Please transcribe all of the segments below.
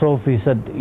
100%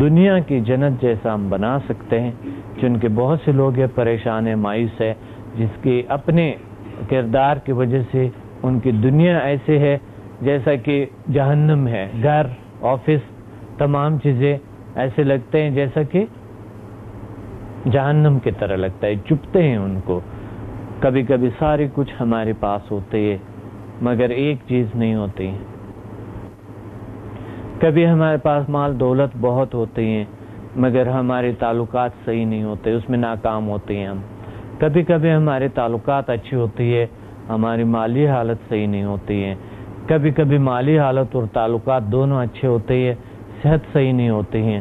دنیا کی جنت جیسا ہم بنا سکتے ہیں. چونکہ بہت سے لوگ ہیں پریشان ہیں، مایوس ہے، جس کے اپنے کردار کی وجہ سے ان کی دنیا ایسے ہے جیسا کہ جہنم ہے. گھر، آفس، تمام چیزیں ایسے لگتے ہیں جیسا کہ جہنم کی طرح لگتا ہے. چپتے ہیں ان کو. کبھی کبھی سارے کچھ ہمارے پاس ہوتے ہیں مگر ایک چیز نہیں ہوتی. کبھی ہمارے پاس مال دولت بہت ہوتے ہیں مگر ہمارے تعلقات صحیح نہیں ہوتے، اس میں ناکام ہوتے ہیں ہم. کبھی کبھی ہمارے تعلقات اچھی ہوتی ہے، ہماری مالی حالت صحیح نہیں ہوتی ہے. کبھی کبھی مالی حالت اور تعلقات دونوں اچھے ہوتے ہیں، صحت صحیح نہیں ہوتی ہیں.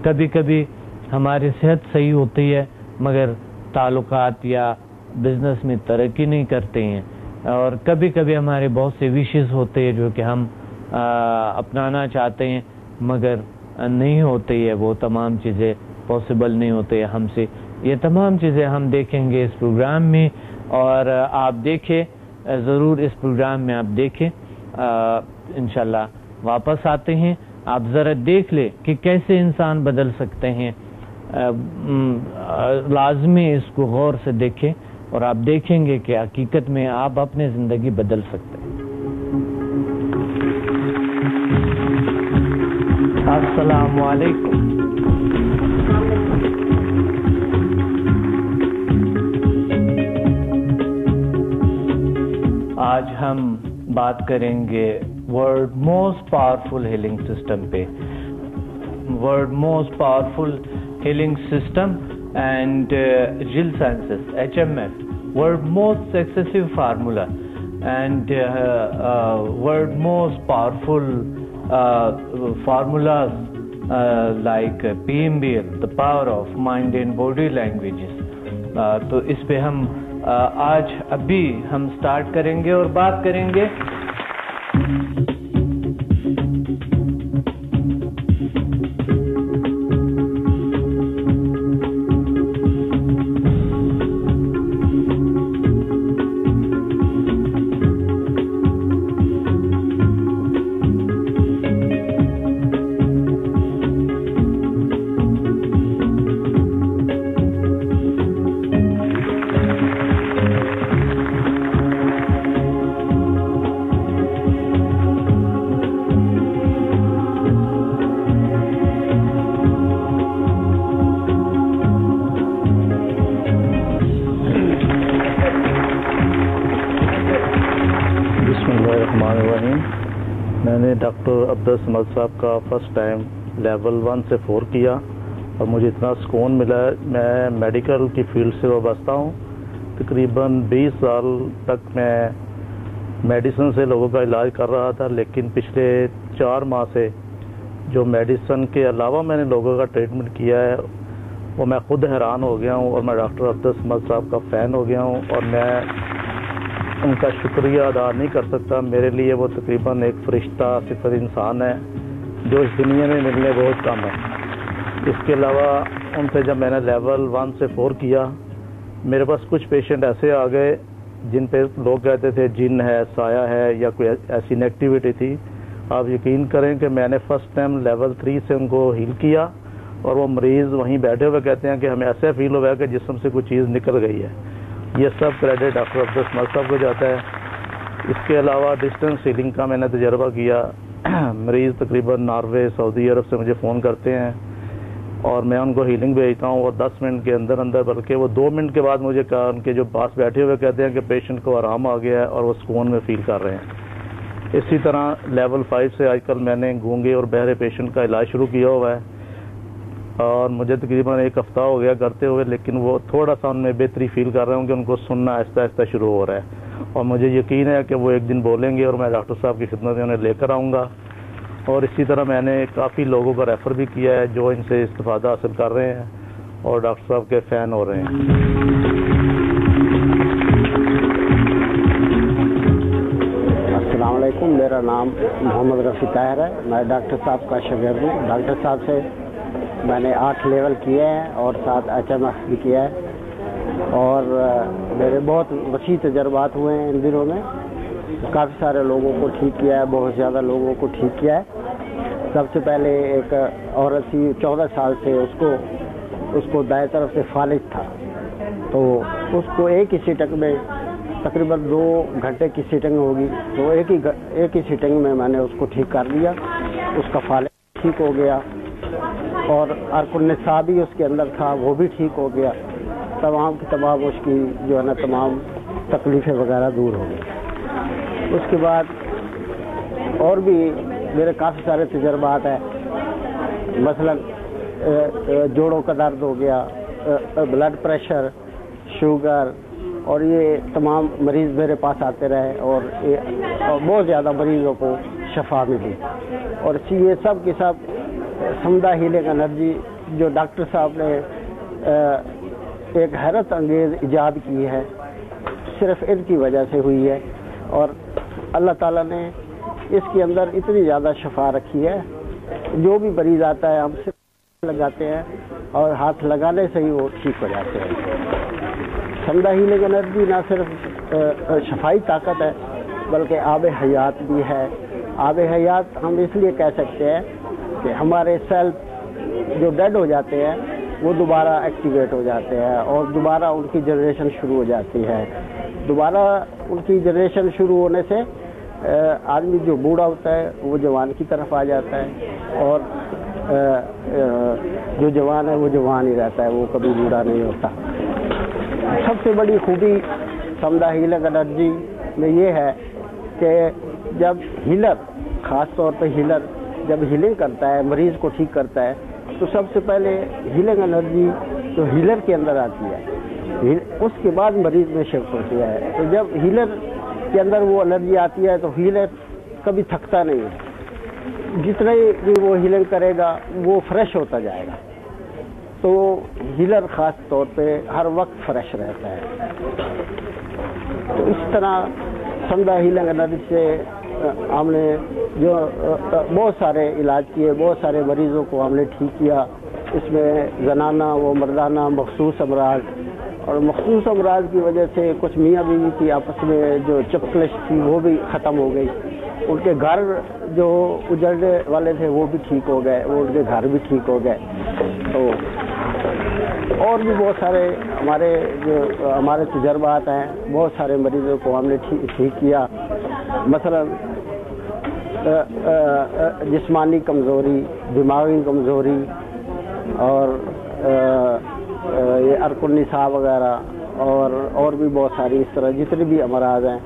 کبھی کبھی ہماری صحت صحیح ہوتی ہے مگر تعلقات یا بزنس میں ترقی نہیں کرتے ہیں. اور کبھی کبھی ہمارے بہت سے وشز ہوتے ہیں جو کہ ہم اپنانا چاہتے ہیں مگر نہیں ہوتے ہیں، وہ تمام چیزیں پاسبل نہیں ہوتے ہم سے. یہ تمام چیزیں ہم دیکھیں گے اس پروگرام میں، اور آپ دیکھیں ضرور، اس پروگرام میں آپ دیکھیں. انشاءاللہ واپس آتے ہیں. آپ ذرا دیکھ لیں کہ کیسے انسان بدل سکتے ہیں. لازمی اس کو غور سے دیکھیں اور آپ دیکھیں گے کہ حقیقت میں آپ اپنی زندگی بدل سکتے ہیں. السلام علیکم. آج ہم بات کریں گے world most powerful healing system پہ. World most powerful healing system and jal sciences HMF, world most successful formula and world most powerful formulas like PMBL, the power of mind and body languages. تو اس پہ ہم آج ابھی ہم start کریں گے اور بات کریں گے. میں نے ڈاکٹر عبدالصمد صاحب کا فرسٹ ٹائم لیول 1 سے 4 کیا اور مجھے اتنا سکون ملا. میں میڈیکل کی فیلڈ سے وابستہ ہوں. تقریباً 20 سال تک میں میڈیسن سے لوگوں کا علاج کر رہا تھا، لیکن پچھلے 4 ماہ سے جو میڈیسن کے علاوہ میں نے لوگوں کا ٹریٹمنٹ کیا ہے وہ میں خود حیران ہو گیا ہوں، اور میں ڈاکٹر عبدالصمد صاحب کا فین ہو گیا ہوں، اور میں ان کا شکریہ ادا نہیں کر سکتا. میرے لیے وہ تقریباً ایک فرشتہ صفت انسان ہے جو اس دنیا میں ملنے بہت کم ہے. اس کے علاوہ ان سے جب میں نے لیول 1 سے 4 کیا، میرے پاس کچھ پیشنٹ ایسے آ گئے جن پہ لوگ کہتے تھے جن ہے، سایہ ہے، یا کوئی ایسی نیگیٹیوٹی تھی. آپ یقین کریں کہ میں نے فرسٹ ٹائم لیول 3 سے ان کو ہیل کیا، اور وہ مریض وہیں بیٹھے ہوئے کہتے ہیں کہ ہمیں ایسا فیل ہوا ہے کہ جسم سے کوئی چیز نکل گئی ہے. یہ سب کریڈٹ ڈاکٹر عبدالصمد صاحب کو جاتا ہے. اس کے علاوہ ڈسٹنس ہیلنگ کا میں نے تجربہ کیا. مریض تقریباً ناروے، سعودی عرب سے مجھے فون کرتے ہیں اور میں ان کو ہیلنگ بھیجتا ہوں، اور 10 منٹ کے اندر بلکہ وہ 2 منٹ کے بعد مجھے ان کے جو پاس بیٹھے ہوئے کہتے ہیں کہ پیشنٹ کو آرام آ گیا ہے اور وہ سکون میں فیل کر رہے ہیں. اسی طرح لیول 5 سے آج کل میں نے گونگے اور بہرے پیشنٹ کا علاج شروع کیا ہوا ہے، اور مجھے تقریباً 1 ہفتہ ہو گیا کرتے ہوئے، لیکن وہ تھوڑا سا ان میں بہتری فیل کر رہے ہوں کہ ان کو سننا آہستہ آہستہ شروع ہو رہا ہے. اور مجھے یقین ہے کہ وہ ایک دن بولیں گے اور میں ڈاکٹر صاحب کی خدمت میں انہیں لے کر آؤں گا. اور اسی طرح میں نے کافی لوگوں کو ریفر بھی کیا ہے جو ان سے استفادہ حاصل کر رہے ہیں اور ڈاکٹر صاحب کے فین ہو رہے ہیں. السلام علیکم، میرا نام محمد رفیع طاہر ہے. میں ڈاکٹر صاحب کا شاگرد ہوں. ڈاکٹر صاحب سے میں نے 8 لیول کیے ہیں اور 7 HMF بھی کیا ہے، اور میرے بہت وسیع تجربات ہوئے ہیں ان دنوں میں. کافی سارے لوگوں کو ٹھیک کیا ہے، بہت زیادہ لوگوں کو ٹھیک کیا ہے. سب سے پہلے ایک عورت تھی 14 سال سے، اس کو دائیں طرف سے فالج تھا، تو اس کو ایک ہی سیٹنگ میں تقریباً 2 گھنٹے کی سیٹنگ ہوگی، تو ایک ہی سیٹنگ میں میں نے اس کو ٹھیک کر دیا، اس کا فالج ٹھیک ہو گیا، اور عرق النساء بھی اس کے اندر تھا، وہ بھی ٹھیک ہو گیا، تمام کی تمام اس کی جو ہے نا تمام تکلیفیں وغیرہ دور ہو گئی۔ اس کے بعد اور بھی میرے کافی سارے تجربات ہیں، مثلا جوڑوں کا درد ہو گیا، بلڈ پریشر، شوگر، اور یہ تمام مریض میرے پاس آتے رہے، اور بہت زیادہ مریضوں کو شفا ملی، اور یہ سب کے سب سمدہ ہیلنگ انرجی جو ڈاکٹر صاحب نے ایک حیرت انگیز ایجاد کی ہے، صرف ان کی وجہ سے ہوئی ہے، اور اللہ تعالیٰ نے اس کے اندر اتنی زیادہ شفا رکھی ہے، جو بھی مریض آتا ہے ہم سے لگاتے ہیں اور ہاتھ لگانے سے ہی وہ ٹھیک ہو جاتے ہیں۔ سمدہ ہیلنگ انرجی نہ صرف شفائی طاقت ہے بلکہ آب حیات بھی ہے۔ آب حیات ہم اس لیے کہہ سکتے ہیں کہ ہمارے سیل جو ڈیڈ ہو جاتے ہیں وہ دوبارہ ایکٹیویٹ ہو جاتے ہیں، اور دوبارہ ان کی جنریشن شروع ہو جاتی ہے۔ دوبارہ ان کی جنریشن شروع ہونے سے آدمی جو بوڑھا ہوتا ہے وہ جوان کی طرف آ جاتا ہے، اور جو جوان ہے وہ جوان ہی رہتا ہے، وہ کبھی بوڑھا نہیں ہوتا۔ سب سے بڑی خوبی سمدہ ہیلنگ انرجی میں یہ ہے کہ جب ہیلر، خاص طور پہ ہیلر جب ہیلنگ کرتا ہے، مریض کو ٹھیک کرتا ہے، تو سب سے پہلے ہیلنگ انرجی جو ہیلر کے اندر آتی ہے اس کے بعد مریض میں شفٹ ہوتی ہے۔ تو جب ہیلر کے اندر وہ انرجی آتی ہے تو ہیلر کبھی تھکتا نہیں ہے، جتنے بھی وہ ہیلنگ کرے گا وہ فریش ہوتا جائے گا، تو ہیلر خاص طور پہ ہر وقت فریش رہتا ہے۔ تو اس طرح سمدہ ہیلنگ انرجی سے ہم نے جو بہت سارے علاج کیے، بہت سارے مریضوں کو ہم نے ٹھیک کیا۔ اس میں زنانہ و مردانہ مخصوص امراض، اور مخصوص امراض کی وجہ سے کچھ میاں بیوی کی آپس میں جو چپکلش تھی وہ بھی ختم ہو گئی، ان کے گھر جو اجڑنے والے تھے وہ بھی ٹھیک ہو گئے، وہ ان کے گھر بھی ٹھیک ہو گئے۔ تو اور بھی بہت سارے ہمارے تجربات ہیں، بہت سارے مریضوں کو ہم نے ٹھیک کیا، مثلا جسمانی کمزوری، دماغی کمزوری، اور یہ عرق النساء وغیرہ، اور بھی بہت ساری اس طرح جتنے بھی امراض ہیں،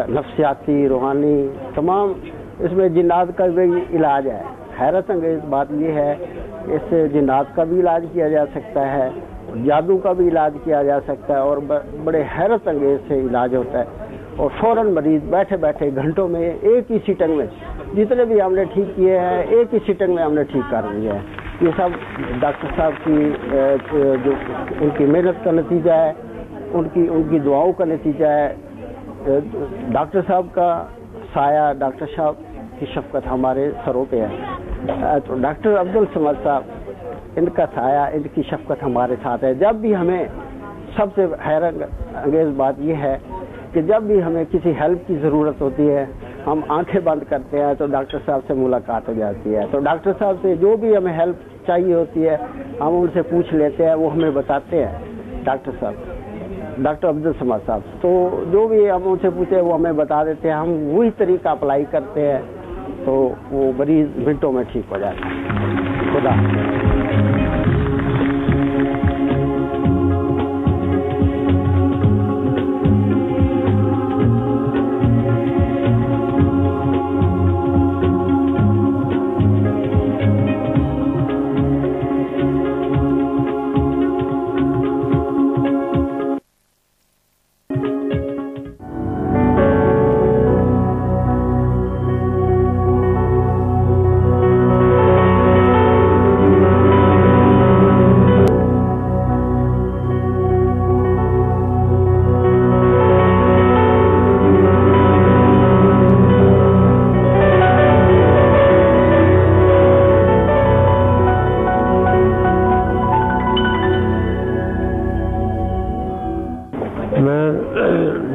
نفسیاتی، روحانی، تمام۔ اس میں جنات کا بھی علاج ہے۔ حیرت انگیز بات یہ ہے کہ اس سے جنات کا بھی علاج کیا جا سکتا ہے، جادو کا بھی علاج کیا جا سکتا ہے، اور بڑے حیرت انگیز سے علاج ہوتا ہے، اور فوراً مریض بیٹھے بیٹھے گھنٹوں میں ایک ہی سیٹنگ میں جتنے بھی ہم نے ٹھیک کیے ہیں ایک ہی سیٹنگ میں ہم نے ٹھیک کر دیا ہے۔ یہ سب ڈاکٹر صاحب کی جو ان کی محنت کا نتیجہ ہے، ان کی دعاؤں کا نتیجہ ہے۔ ڈاکٹر صاحب کا سایہ، ڈاکٹر صاحب کی شفقت ہمارے سروں پہ ہے۔ تو ڈاکٹر عبدالصمد صاحب، ان کا سایہ، ان کی شفقت ہمارے ساتھ ہے۔ جب بھی ہمیں، سب سے حیرت انگیز بات یہ ہے کہ جب بھی ہمیں کسی ہیلپ کی ضرورت ہوتی ہے، ہم آنکھیں بند کرتے ہیں تو ڈاکٹر صاحب سے ملاقات ہو جاتی ہے۔ تو ڈاکٹر صاحب سے جو بھی ہمیں ہیلپ چاہیے ہوتی ہے ہم ان سے پوچھ لیتے ہیں، وہ ہمیں بتاتے ہیں ڈاکٹر صاحب، ڈاکٹر عبدالصمد صاحب۔ تو جو بھی ہم ان سے پوچھتے ہیں وہ ہمیں بتا دیتے ہیں، ہم وہی طریقہ اپلائی کرتے ہیں تو وہ مریض منٹوں میں ٹھیک ہو جاتا ہے۔ خدا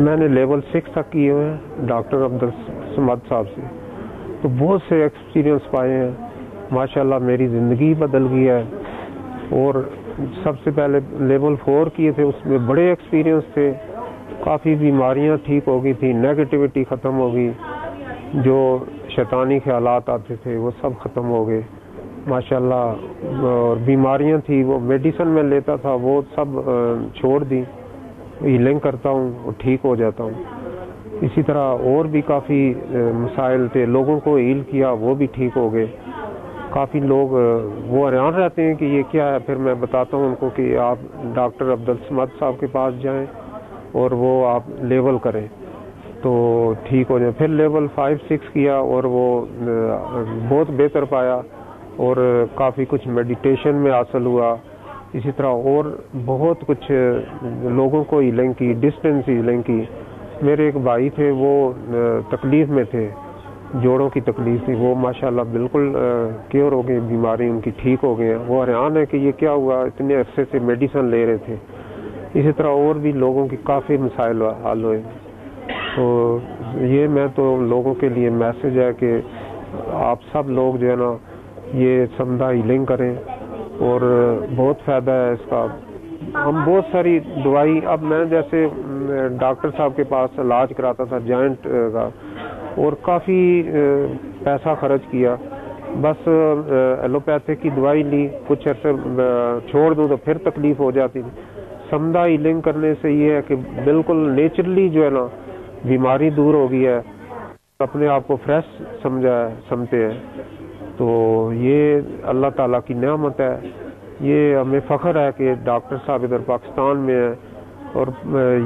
میں نے لیول 6 تک کیے ہوئے ہیں ڈاکٹر عبدالصمد صاحب سے، تو بہت سے ایکسپیرینس پائے ہیں، ماشاءاللہ میری زندگی بدل گئی ہے. اور سب سے پہلے لیول 4 کیے تھے, اس میں بڑے ایکسپیرینس تھے, کافی بیماریاں ٹھیک ہو گئی تھیں, نیگیٹیوٹی ختم ہو گئی, جو شیطانی خیالات آتے تھے وہ سب ختم ہو گئے ماشاءاللہ. اور بیماریاں تھیں وہ میڈیسن میں لیتا تھا وہ سب چھوڑ دی, ہیلنگ کرتا ہوں اور ٹھیک ہو جاتا ہوں. اسی طرح اور بھی کافی مسائل تھے, لوگوں کو ہیل کیا وہ بھی ٹھیک ہو گئے. کافی لوگ وہ حیران رہتے ہیں کہ یہ کیا ہے, پھر میں بتاتا ہوں ان کو کہ آپ ڈاکٹر عبدالصمد صاحب کے پاس جائیں اور وہ آپ لیول کریں تو ٹھیک ہو جائے. پھر لیول 5-6 کیا اور وہ بہت بہتر پایا اور کافی کچھ میڈیٹیشن میں حاصل ہوا. اسی طرح اور بہت کچھ لوگوں کو ہیلنگ کی, ڈسٹینس ہیلنگ کی. میرے ایک بھائی تھے وہ تکلیف میں تھے, جوڑوں کی تکلیف تھی, وہ ماشاءاللہ بالکل کیور ہو گئے, بیماری ان کی ٹھیک ہو گئے ہیں. وہ حیران ہے کہ یہ کیا ہوا, اتنے عرصے سے میڈیسن لے رہے تھے. اسی طرح اور بھی لوگوں کی کافی مسائل حل ہوئے. تو یہ میں تو لوگوں کے لیے میسج ہے کہ آپ سب لوگ جو ہے نا یہ سمدھا ہیلنگ کریں اور بہت فائدہ ہے اس کا. ہم بہت ساری دوائی, اب میں جیسے ڈاکٹر صاحب کے پاس علاج کراتا تھا جوائنٹ کا اور کافی پیسہ خرچ کیا, بس ایلوپیتھک کی دوائی لی, کچھ عرصے چھوڑ دوں تو پھر تکلیف ہو جاتی تھی. سمدھا ہیلنگ کرنے سے یہ ہے کہ بالکل نیچرلی جو ہے نا بیماری دور ہو گئی ہے, اپنے آپ کو فریش سمجھتے ہیں. تو یہ اللہ تعالیٰ کی نعمت ہے. یہ ہمیں فخر ہے کہ ڈاکٹر صاحب ادھر پاکستان میں ہیں اور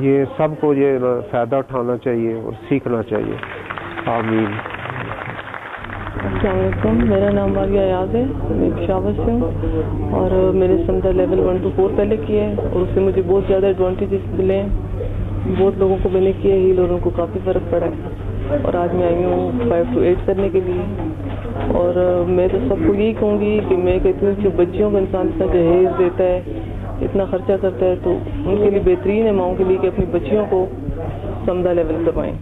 یہ سب کو یہ فائدہ اٹھانا چاہیے اور سیکھنا چاہیے. آمین. السلام علیکم, میرا نام ماریہ یاد ہے, میں پشاور سے ہوں اور میں نے سمدھا لیول 1 to 4 پہلے کیے ہیں اور اس سے مجھے بہت زیادہ ایڈوانٹیجز ملے ہیں. بہت لوگوں کو میں نے کیا ہیل اور ان کو کافی فرق پڑا ہے. اور آج میں آئی ہوں 5 to 8 کرنے کے لیے. اور میں تو سب کو یہی کہوں گی کہ میں کہتی ہوں کہ بچیوں کو انسان اتنا جہیز دیتا ہے, اتنا خرچہ کرتا ہے, تو ان کے لیے بہترین ہے ماؤں کے لیے کہ اپنی بچیوں کو سمدھا لیول کروائیں.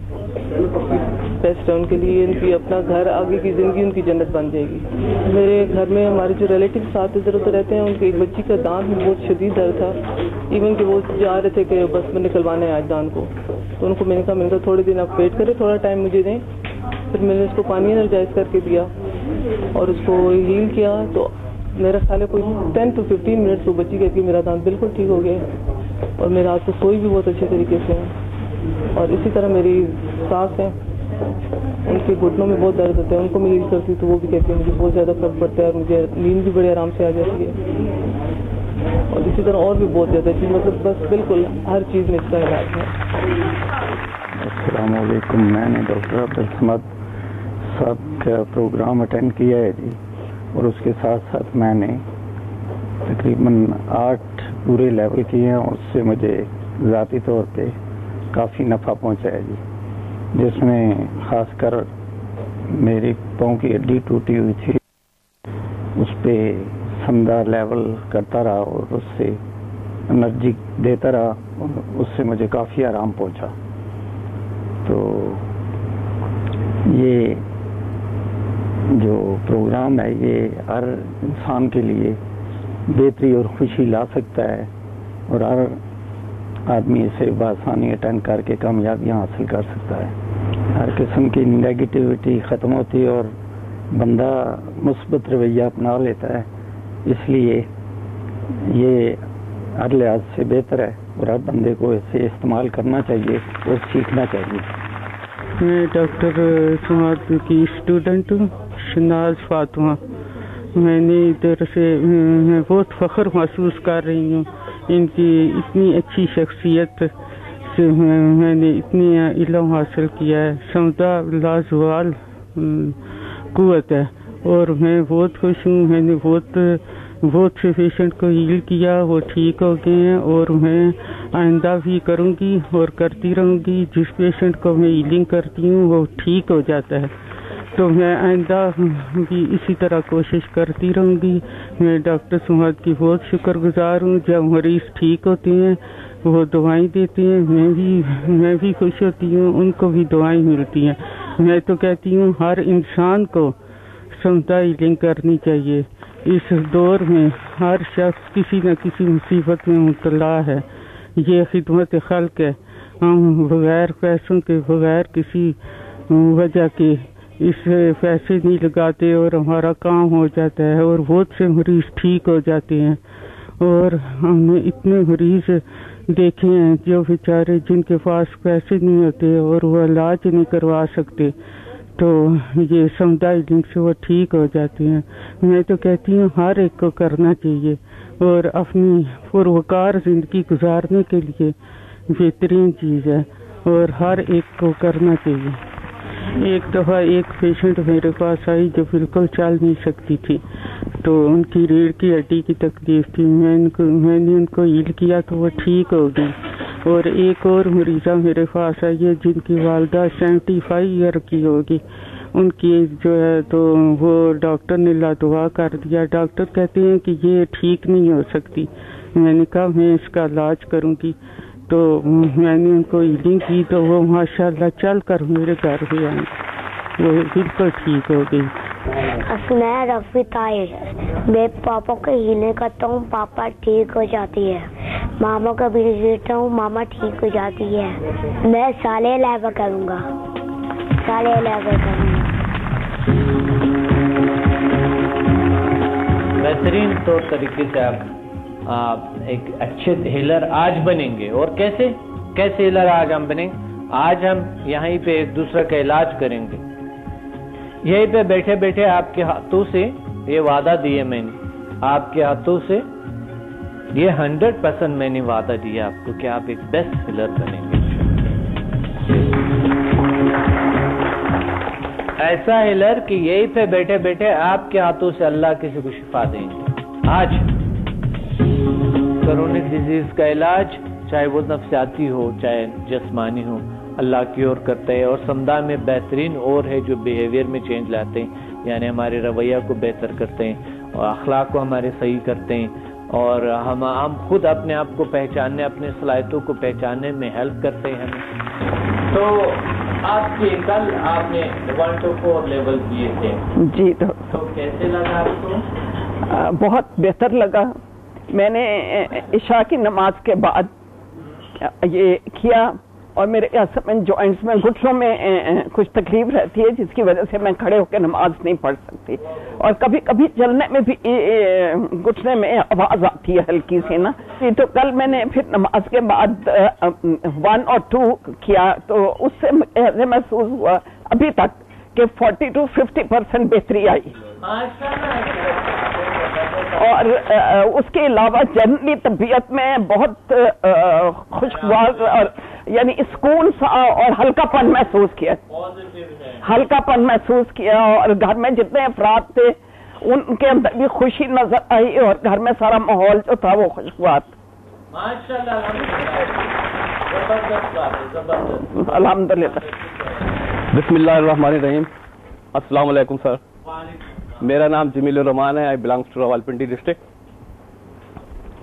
بیسٹ ہے ان کے لیے, ان کی اپنا گھر, آگے کی زندگی ان کی جنت بن جائے گی. میرے گھر میں ہمارے جو ریلیٹیو ساتھ ادھر ادھر رہتے ہیں, ان کی ایک بچی کا دانت میں بہت شدید درد تھا, ایون کہ وہ جا رہے تھے کہ بس میں نکلوانا ہے آج دانت کو. تو ان کو میں نے کہا تھوڑے دن آپ ویٹ کریں, تھوڑا ٹائم مجھے دیں. پھر میں نے اس کو پانی انرجائز کر کے دیا اور اس کو ہیل کیا. تو میرا خیال ہے کوئی 10 to 15 منٹ وہ بچی کہتی ہے میرا دانت بالکل ٹھیک ہو گیا اور میں رات کو سوئی بھی بہت اچھے طریقے سے ہوں. اور اسی طرح میری ساس ہیں, ان کے گھٹنوں میں بہت درد ہوتا ہے, ان کو میں ہیل کرتی ہوں تو وہ بھی کہتی ہے مجھے بہت زیادہ فرق پڑتا ہے اور مجھے نیند بھی بڑے آرام سے آ جاتی ہے. اور اسی طرح اور بھی بہت زیادہ چیز, مطلب بس بالکل ہر چیز میں اس کا علاج ہے. السلام علیکم, میں نے ڈاکٹر عبدالصمد صاحب کا پروگرام اٹینڈ کیا ہے جی, اور اس کے ساتھ ساتھ میں نے تقریباً 8 پورے لیول کیے ہیں. اس سے مجھے ذاتی طور پہ کافی نفع پہنچا ہے جی, جس میں خاص کر میری پاؤں کی ہڈی ٹوٹی ہوئی تھی, اس پہ سمدھا لیول کرتا رہا اور اس سے انرجی دیتا رہا, اس سے مجھے کافی آرام پہنچا. تو یہ جو پروگرام ہے یہ ہر انسان کے لیے بہتری اور خوشی لا سکتا ہے اور ہر آدمی اسے بآسانی اٹینڈ کر کے کامیابیاں حاصل کر سکتا ہے. ہر قسم کی نیگیٹیوٹی ختم ہوتی ہے اور بندہ مثبت رویہ اپنا لیتا ہے. اس لیے یہ ہر لحاظ سے بہتر ہے اور ہر بندے کو اسے استعمال کرنا چاہیے اور سیکھنا چاہیے. میں ڈاکٹر سماد کی اسٹوڈنٹ ہوں, شناز فاطمہ. میں نے ادھر سے بہت فخر محسوس کر رہی ہوں, ان کی اتنی اچھی شخصیت سے میں نے اتنی علم حاصل کیا ہے. سمدھا لازوال قوت ہے اور میں بہت خوش ہوں. میں نے بہت سے پیشنٹ کو ہیل کیا, وہ ٹھیک ہو گئے ہیں اور میں آئندہ بھی کروں گی اور کرتی رہوں گی. جس پیشنٹ کو میں ہیلنگ کرتی ہوں وہ ٹھیک ہو جاتا ہے تو میں آئندہ بھی اسی طرح کوشش کرتی رہوں گی. میں ڈاکٹر سماد کی بہت شکر گزار ہوں. جب مریض ٹھیک ہوتے ہیں وہ دوائیں دیتے ہیں, میں بھی خوش ہوتی ہوں, ان کو بھی دوائیں ملتی ہیں. میں تو کہتی ہوں ہر انسان کو سمدھا ہیلنگ کرنی چاہیے. اس دور میں ہر شخص کسی نہ کسی مصیبت میں مبتلا ہے. یہ خدمت خلق ہے. ہم بغیر پیسوں کے، بغیر کسی وجہ کے اس پیسے نہیں لگاتے اور ہمارا کام ہو جاتا ہے، اور بہت سے مریض ٹھیک ہو جاتے ہیں. اور ہم نے اتنے مریض دیکھے ہیں جو بیچارے جن کے پاس پیسے نہیں ہوتے اور وہ علاج نہیں کروا سکتے، تو یہ سمدھا ہیلنگ سے وہ ٹھیک ہو جاتے ہیں. میں تو کہتی ہوں ہر ایک کو کرنا چاہیے، اور اپنی پروکار زندگی گزارنے کے لیے بہترین چیز ہے، اور ہر ایک کو کرنا چاہیے. ایک دفعہ ایک پیشنٹ میرے پاس آئی جو بالکل چل نہیں سکتی تھی، تو ان کی ریڑھ کی ہڈی کی تکلیف تھی. میں نے ان کو ہیل کیا تو وہ ٹھیک ہو گئی. اور ایک اور مریضہ میرے پاس آئی ہے جن کی والدہ 75 ایئر کی ہوگی. ان کی جو ہے تو وہ ڈاکٹر نے لادعا کر دیا. ڈاکٹر کہتے ہیں کہ یہ ٹھیک نہیں ہو سکتی. میں نے کہا میں اس کا علاج کروں گی. تو میں نے ان کو ہیلنگ کی تو وہ ماشاءاللہ چل کر میرے گھر پہ آئیں، وہ بالکل ٹھیک ہو گئی. میں رفیع طاہر، میں پاپا کو ہیلنگ کرتا ہوں، پاپا ٹھیک ہو جاتی ہے. ماما کو بھی دیتا ہوں، ماما ٹھیک ہو جاتی ہے. میں سالے لیبر کروں گا. بہترین طور طریقے سے آپ ایک اچھے ہیلر آج بنیں گے. اور کیسے ہیلر آج ہم بنیں گے؟ آج ہم یہیں پہ ایک دوسرے کا علاج کریں گے. یہیں پہ بیٹھے بیٹھے آپ کے ہاتھوں سے یہ وعدہ دیے میں نے، آپ کے ہاتھوں سے یہ 100% میں نے وعدہ دیا آپ کو کہ آپ ایک بیسٹ ہیلر بنیں گے. ایسا ہیلر کہ یہیں پہ بیٹھے بیٹھے آپ کے ہاتھوں سے اللہ کسی کو شفا دیں گے. آج کرونک ڈیزیز کا علاج چاہے وہ نفسیاتی ہو چاہے جسمانی ہو، اللہ کی اور کرتے ہیں. اور سمدھا میں بہترین اور ہے جو بیہیویئر میں چینج لاتے ہیں، یعنی ہمارے رویہ کو بہتر کرتے ہیں اور اخلاق کو ہمارے صحیح کرتے ہیں، اور ہم خود اپنے آپ کو پہچاننے، اپنے صلاحیتوں کو پہچاننے میں ہیلپ کرتے ہیں ہمیں. تو آپ کے کل آپ نے 1 to 4 لیول دیے تھے جی، تو کیسے لگا آپ کو؟ بہت بہتر لگا. میں نے عشاء کی نماز کے بعد یہ کیا، اور میرے اصل میں جوائنٹس میں گھٹنوں میں کچھ تکلیف رہتی ہے جس کی وجہ سے میں کھڑے ہو کے نماز نہیں پڑھ سکتی، اور کبھی کبھی چلنے میں بھی گھٹنے میں آواز آتی ہے ہلکی سی نا. تو کل میں نے پھر نماز کے بعد 1 اور 2 کیا، تو اس سے ایسے محسوس ہوا ابھی تک کہ 40 to 50% بہتری آئی. اور اس کے علاوہ جنرلی طبیعت میں بہت خوشگوار اور یعنی سکون سا اور ہلکا پن محسوس کیا، اور گھر میں جتنے افراد تھے ان کے اندر بھی خوشی نظر آئی، اور گھر میں سارا ماحول جو تھا وہ خوشگوار. الحمدللہ. بسم اللہ الرحمن الرحیم. السلام علیکم سر. میرا نام جمیل الرحمان ہے. آئی بلانگس ٹو راولپنڈی ڈسٹرکٹ.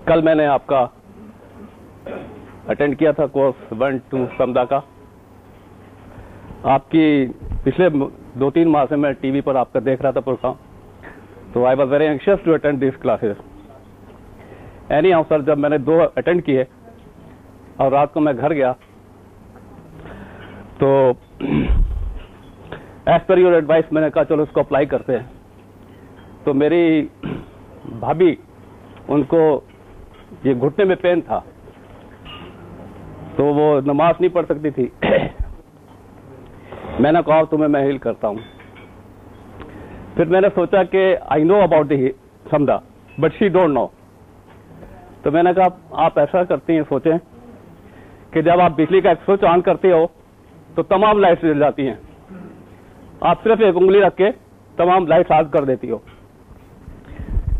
کل میں نے آپ کا اٹینڈ کیا تھا کورس 1 to سمدھا کا. آپ کی پچھلے 2-3 ماہ سے میں ٹی وی پر آپ کا دیکھ رہا تھا پروگرام، تو I was very anxious to attend these classes. Anyhow sir, جب میں نے 2 اٹینڈ کیے اور رات کو میں گھر گیا تو ایز پر یور ایڈوائس میں نے کہا چلو اس کو اپلائی کرتے ہیں. تو میری بھابھی، ان کو یہ گھٹنے میں پین تھا تو وہ نماز نہیں پڑھ سکتی تھی. میں نے کہا تمہیں میں ہیل کرتا ہوں. پھر میں نے سوچا کہ I know about the Samdha but she don't know. تو میں نے کہا آپ ایسا کرتی ہیں، سوچیں کہ جب آپ بجلی کا ایک سوئچ آن کرتے ہو تو تمام لائٹس جل جاتی ہیں، آپ صرف ایک انگلی رکھ کے تمام لائٹس آن کر دیتی ہو.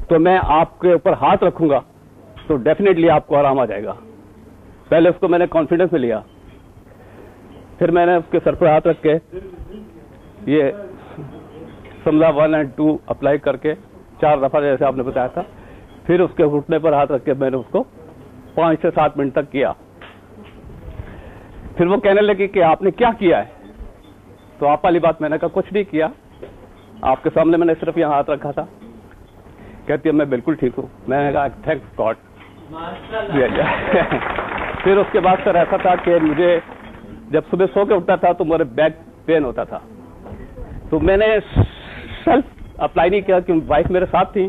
تو میں آپ کے اوپر ہاتھ رکھوں گا تو ڈیفینیٹلی آپ کو آرام آ جائے گا. پہلے اس کو میں نے کانفیڈنس میں لیا، پھر میں نے اس کے سر پر ہاتھ رکھ کے یہ سمدھا 1 and 2 اپلائی کر کے 4 دفعہ جیسے آپ نے بتایا تھا، پھر اس کے گھٹنے پر ہاتھ رکھ کے میں نے اس کو 5 سے 7 منٹ تک کیا. پھر وہ کہنے لگی کہ آپ نے کیا کیا ہے؟ تو آپ والی بات میں نے کہا کچھ نہیں کیا، آپ کے سامنے میں نے صرف یہاں ہاتھ رکھا تھا. کہتی ہے میں بالکل ٹھیک ہوں. میں نے کہا تھینکس گاڈ. پھر اس کے بعد سر ایسا تھا کہ مجھے جب صبح سو کے اٹھتا تھا تو میرے بیک پین ہوتا تھا. تو میں نے سیلف اپلائی نہیں کیا کیونکہ وائف میرے ساتھ تھی.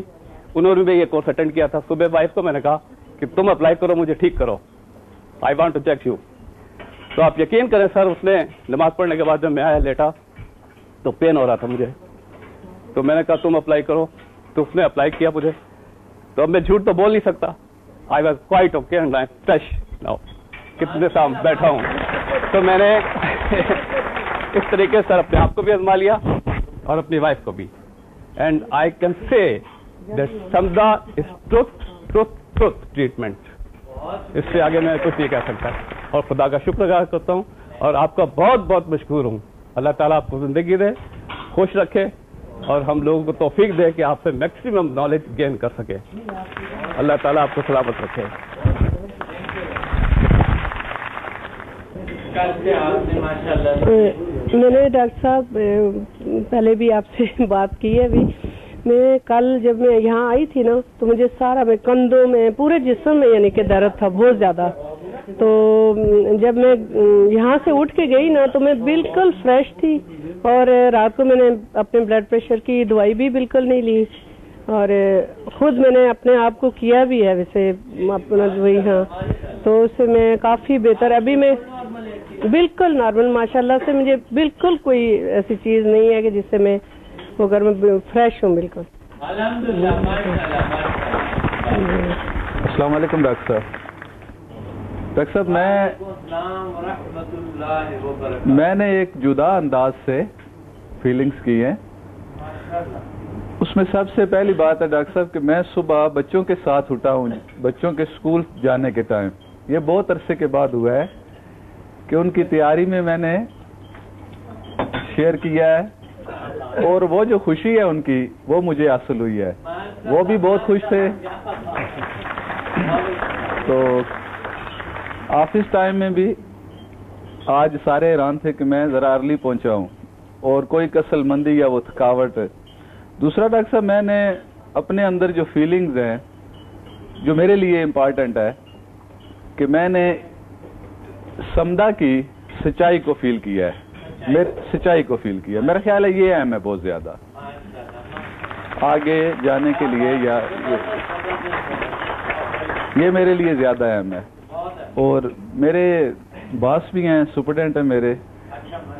انہوں نے بھی یہ کورس اٹینڈ کیا تھا. صبح وائف کو میں نے کہا کہ تم اپلائی کرو, مجھے ٹھیک کرو, I want to check you. تو آپ یقین کریں سر, اس نے نماز پڑھنے کے بعد جب میں آیا لیٹا تو پین ہو رہا تھا مجھے. تو میں نے کہا تم اپلائی کرو. تو اس نے اپلائی کیا مجھے. تو اب میں جھوٹ تو بول نہیں سکتا. I was quite okay and I am fresh now. کتنے سال بیٹھا ہوں. تو میں نے اس طریقے سے اپنے آپ کو بھی آزما لیا اور اپنی وائف کو بھی. And I can say that Samdha is truth treatment. اس سے آگے میں کچھ نہیں کہہ سکتا. اور خدا کا شکر ادا کرتا ہوں اور آپ کا بہت بہت مشکور ہوں. اللہ تعالیٰ آپ کو زندگی دے, خوش رکھے اور ہم لوگوں کو توفیق دے کہ آپ سے میکسیمم نالج گین کر سکے. اللہ تعالیٰ آپ کو سلامت رکھے. میں نے ڈاکٹر صاحب پہلے بھی آپ سے بات کی ہے ابھی. میں کل جب میں یہاں آئی تھی نا تو مجھے سارا میں کندھوں میں پورے جسم میں یعنی کہ درد تھا بہت زیادہ. تو جب میں یہاں سے اٹھ کے گئی نا تو میں بالکل فریش تھی. اور رات کو میں نے اپنے بلڈ پریشر کی دوائی بھی بالکل نہیں لی اور خود میں نے اپنے آپ کو کیا بھی ہے ویسے اپنا دوائی. ہاں تو اس سے میں کافی بہتر. ابھی میں بالکل نارمل ماشاءاللہ سے. مجھے بالکل کوئی ایسی چیز نہیں ہے کہ جس سے میں اگر میں فریش ہوں بالکل. السلام علیکم ڈاکٹر صاحب. ڈاکٹر صاحب میں نے ایک جدا انداز سے فیلنگز کی ہیں. اس میں سب سے پہلی بات ہے ڈاکٹر صاحب کہ میں صبح بچوں کے ساتھ اٹھا ہوں بچوں کے اسکول جانے کے ٹائم. یہ بہت عرصے کے بعد ہوا ہے کہ ان کی تیاری میں نے شیئر کیا ہے اور وہ جو خوشی ہے ان کی وہ مجھے حاصل ہوئی ہے. وہ بھی بہت خوش تھے. تو آفس ٹائم میں بھی آج سارے حیران تھے کہ میں ذرا ارلی پہنچا ہوں اور کوئی کسل مندی یا وہ تھکاوٹ. دوسرا ڈاکٹر صاحب میں نے اپنے اندر جو فیلنگز ہیں جو میرے لیے امپارٹنٹ ہے کہ میں نے سمدھا کی سچائی کو فیل کیا ہے. سچائی کو فیل کیا. میرا خیال ہے یہ اہم ہے بہت زیادہ آگے جانے کے لیے, یا یہ میرے لیے زیادہ اہم ہے. اور میرے باس بھی ہیں, سپرڈنٹ ہیں میرے,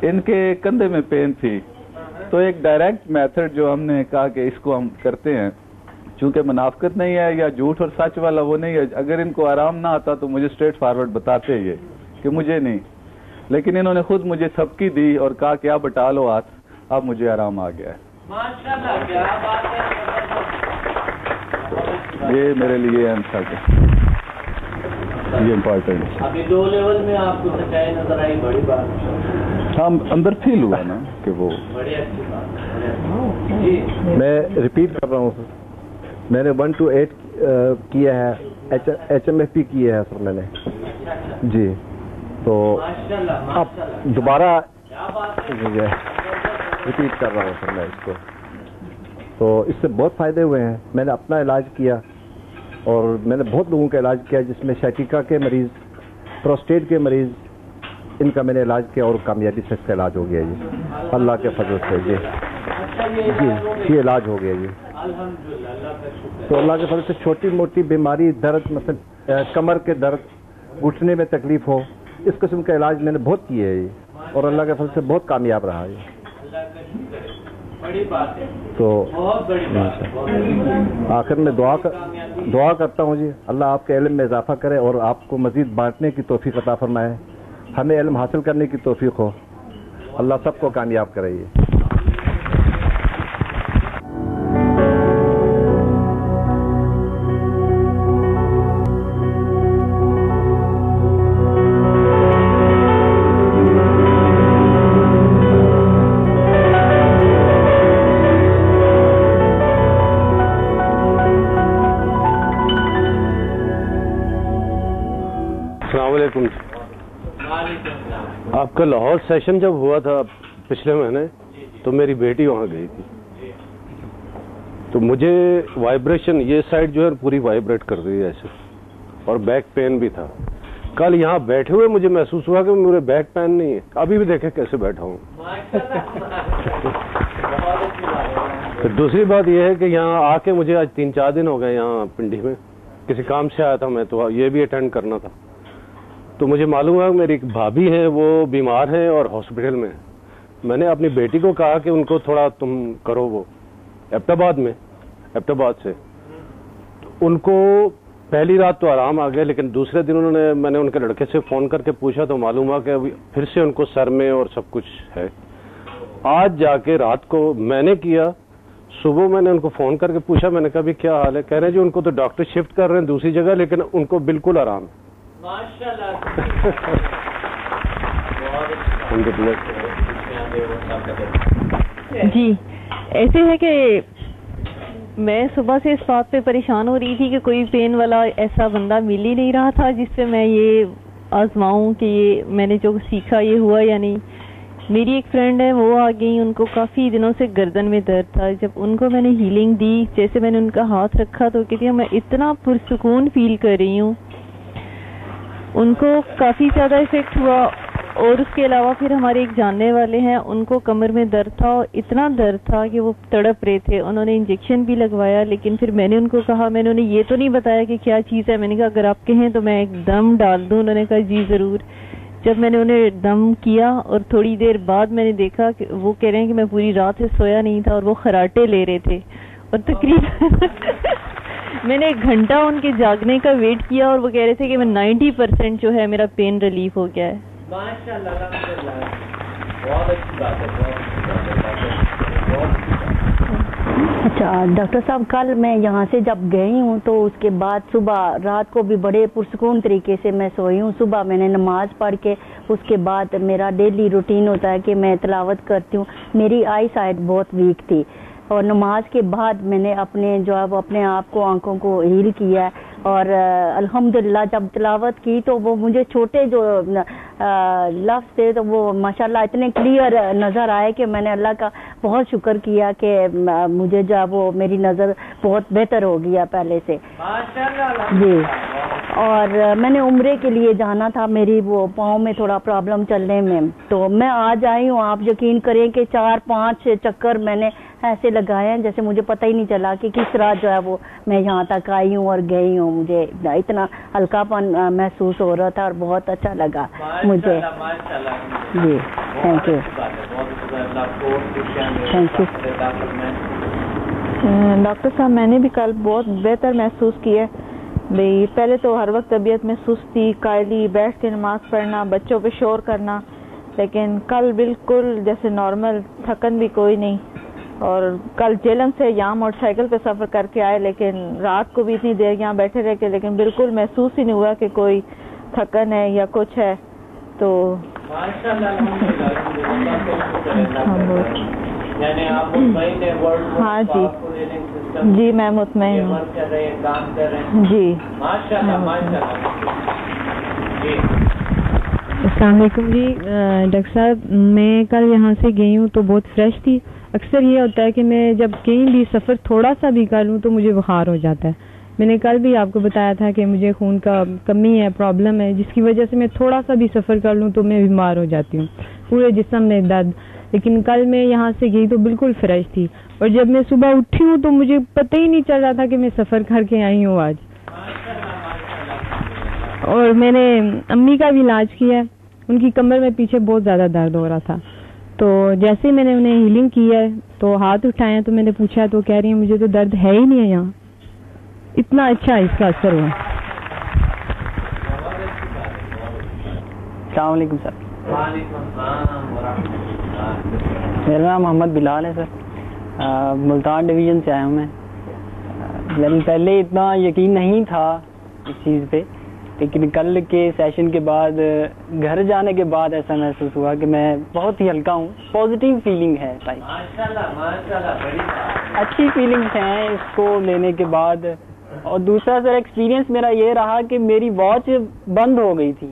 ان کے کندھے میں پین تھی. تو ایک ڈائریکٹ میتھڈ جو ہم نے کہا کہ اس کو ہم کرتے ہیں, چونکہ منافقت نہیں ہے یا جھوٹ اور سچ والا وہ نہیں ہے. اگر ان کو آرام نہ آتا تو مجھے اسٹریٹ فارورڈ بتاتے یہ کہ مجھے نہیں, لیکن انہوں نے خود مجھے تھپکی دی اور کہا کہ آپ بٹا لو ہاتھ, اب مجھے آرام آ گیا ہے. یہ میرے لیے اہم تھا کہ یہ امپورٹنٹ ہے. ابھی 2 لیول میں آپ کو سچائی نظر آئی, بڑی بات. ہم اندر فیل ہوا نا کہ وہ بڑی اچھی بات. میں ریپیٹ کر رہا ہوں سر. میں نے 1 to 8 کیا ہے, HMFP کیا ہے سر میں نے جی. تو اب دوبارہ ریپیٹ کر رہا ہوں سر میں اس کو. تو اس سے بہت فائدے ہوئے ہیں. میں نے اپنا علاج کیا اور میں نے بہت لوگوں کا علاج کیا, جس میں سائٹیکا کے مریض, پروسٹیٹ کے مریض, ان کا میں نے علاج کیا اور کامیابی سے اس کا علاج ہو گیا جی, اللہ کے فضل سے. جی جی یہ علاج ہو گیا جی. تو اللہ کے فضل سے چھوٹی موٹی بیماری, درد, مثلا کمر کے درد, گھٹنے میں تکلیف ہو, اس قسم کا علاج میں نے بہت کیے ہے اور اللہ کے فضل سے بہت کامیاب رہا ہے. تو آخر میں دعا کرتا ہوں جی, اللہ آپ کے علم میں اضافہ کرے اور آپ کو مزید بانٹنے کی توفیق عطا فرمائے, ہمیں علم حاصل کرنے کی توفیق ہو. اللہ سب کو کامیاب کرے. آپ کا لاہور سیشن جب ہوا تھا پچھلے مہینے تو میری بیٹی وہاں گئی تھی. تو مجھے وائبریشن یہ سائڈ جو ہے پوری وائبریٹ کر رہی ہے ایسے, اور بیک پین بھی تھا. کل یہاں بیٹھے ہوئے مجھے محسوس ہوا کہ میرے بیک پین نہیں ہے, ابھی بھی دیکھیں کیسے بیٹھا ہوں. پھر دوسری بات یہ ہے کہ یہاں آ کے مجھے آج 3-4 دن ہو گئے یہاں پنڈی میں, کسی کام سے آیا تھا میں, تو یہ بھی اٹینڈ کرنا تھا. تو مجھے معلوم ہوا کہ میری ایک بھابھی ہیں وہ بیمار ہیں اور ہاسپٹل میں. میں نے اپنی بیٹی کو کہا کہ ان کو تھوڑا تم کرو, وہ ایبٹ آباد سے. ان کو پہلی رات تو آرام آ گیا, لیکن دوسرے دن میں نے ان کے لڑکے سے فون کر کے پوچھا تو معلوم ہوا کہ پھر سے ان کو سر میں اور سب کچھ ہے. آج جا کے رات کو میں نے کیا, صبح میں نے ان کو فون کر کے پوچھا, میں نے کہا بھی کیا حال ہے؟ کہہ رہے ہیں جی ان کو تو ڈاکٹر شفٹ کر رہے ہیں دوسری جگہ, لیکن ان کو بالکل آرام ہے. جی ایسے ہے کہ میں صبح سے اس بات پہ پریشان ہو رہی تھی کہ کوئی پین والا ایسا بندہ مل ہی نہیں رہا تھا جس سے میں یہ آزماؤں کہ یہ میں نے جو سیکھا یہ ہوا یا نہیں. میری ایک فرینڈ ہے, وہ آ گئی, ان کو کافی دنوں سے گردن میں درد تھا. جب ان کو میں نے ہیلنگ دی, جیسے میں نے ان کا ہاتھ رکھا تو کہتی ہیں میں اتنا پرسکون فیل کر رہی ہوں. ان کو کافی زیادہ افیکٹ ہوا. اور اس کے علاوہ پھر ہمارے ایک جاننے والے ہیں, ان کو کمر میں درد تھا, اور اتنا درد تھا کہ وہ تڑپ رہے تھے. انہوں نے انجیکشن بھی لگوایا, لیکن پھر میں نے ان کو کہا, میں نے انہیں یہ تو نہیں بتایا کہ کیا چیز ہے. میں نے کہا اگر آپ کہیں تو میں ایک دم ڈال دوں. انہوں نے کہا جی ضرور. جب میں نے انہیں دم کیا اور تھوڑی دیر بعد میں نے دیکھا کہ وہ کہہ رہے ہیں کہ میں پوری رات سے سویا نہیں تھا, اور وہ خراٹے لے رہے تھے. اور تقریباً میں نے 1 گھنٹہ ان کے جاگنے کا ویٹ کیا, اور وہ کہہ رہے تھے کہ میں 90% جو ہے میرا پین ریلیف ہو گیا ہے. اچھا ڈاکٹر صاحب, کل میں یہاں سے جب گئی ہوں تو اس کے بعد صبح رات کو بھی بڑے پرسکون طریقے سے میں سوئی ہوں. صبح میں نے نماز پڑھ کے اس کے بعد میرا ڈیلی روٹین ہوتا ہے کہ میں تلاوت کرتی ہوں. میری آئی سائٹ بہت ویک تھی, اور نماز کے بعد میں نے اپنے جو ہے وہ اپنے آپ کو آنکھوں کو ہیل کیا ہے. اور الحمدللہ جب تلاوت کی تو وہ مجھے چھوٹے جو لفظ تھے تو وہ ماشاءاللہ اتنے کلیئر نظر آئے کہ میں نے اللہ کا بہت شکر کیا کہ مجھے جو ہے وہ میری نظر بہت بہتر ہو گیا پہلے سے. جی, اور میں نے عمرے کے لیے جانا تھا, میری وہ پاؤں میں تھوڑا پرابلم چلنے میں, تو میں آج آئی ہوں. آپ یقین کریں کہ 4-5 چکر میں نے ایسے لگائے ہیں جیسے مجھے پتہ ہی نہیں چلا کہ کس طرح جو ہے وہ میں یہاں تک آئی ہوں اور گئی ہوں. مجھے اتنا ہلکا پن محسوس ہو رہا تھا اور بہت اچھا لگا مجھے. جی thank you. Thank you doctor صاحب. میں نے بھی کل بہت بہتر محسوس کیا ہے. بھئی پہلے تو ہر وقت طبیعت میں سستی, قائلی, بیٹھ کے نماز پڑھنا, بچوں پہ شور کرنا, لیکن کل بالکل جیسے نارمل, تھکن بھی کوئی نہیں. اور کل جیلم سے یہاں موٹر سائیکل پہ سفر کر کے آئے, لیکن رات کو بھی اتنی دیر یہاں بیٹھے رہ کے, لیکن بالکل محسوس ہی نہیں ہوا کہ کوئی تھکن ہے یا کچھ ہے. تو ہاں جی, جی میں مطمئن ہوں. جی السلام علیکم. جی ڈاکٹر صاحب, میں کل یہاں سے گئی ہوں تو بہت فریش تھی. اکثر یہ ہوتا ہے کہ میں جب کہیں بھی سفر تھوڑا سا بھی کر لوں تو مجھے بخار ہو جاتا ہے. میں نے کل بھی آپ کو بتایا تھا کہ مجھے خون کا کمی ہے, پرابلم ہے, جس کی وجہ سے میں تھوڑا سا بھی سفر کر لوں تو میں بیمار ہو جاتی ہوں, پورے جسم میں درد. لیکن کل میں یہاں سے گئی تو بالکل فریش تھی, اور جب میں صبح اٹھی ہوں تو مجھے پتہ ہی نہیں چل رہا تھا کہ میں سفر کر کے آئی ہوں آج. اور میں نے امی کا بھی علاج کیا ہے, ان کی کمر میں پیچھے بہت زیادہ درد ہو رہا تھا. تو جیسے ہی میں نے انہیں ہیلنگ کی ہے تو ہاتھ اٹھائے ہیں, تو میں نے پوچھا تو کہہ رہی ہیں مجھے تو درد ہے ہی نہیں ہے یہاں. اتنا اچھا اس کا اثر ہوا. السلام علیکم سر. میرا نام محمد بلال ہے سر, ملتان ڈویژن سے آیا ہوں میں. پہلے اتنا یقین نہیں تھا اس چیز پہ, لیکن کل کے سیشن کے بعد گھر جانے کے بعد ایسا محسوس ہوا کہ میں بہت ہی ہلکا ہوں. پازیٹیو فیلنگ ہے, اچھی فیلنگس ہیں اس کو لینے کے بعد. اور دوسرا سر ایکسپیرینس میرا یہ رہا کہ میری واچ بند ہو گئی تھی.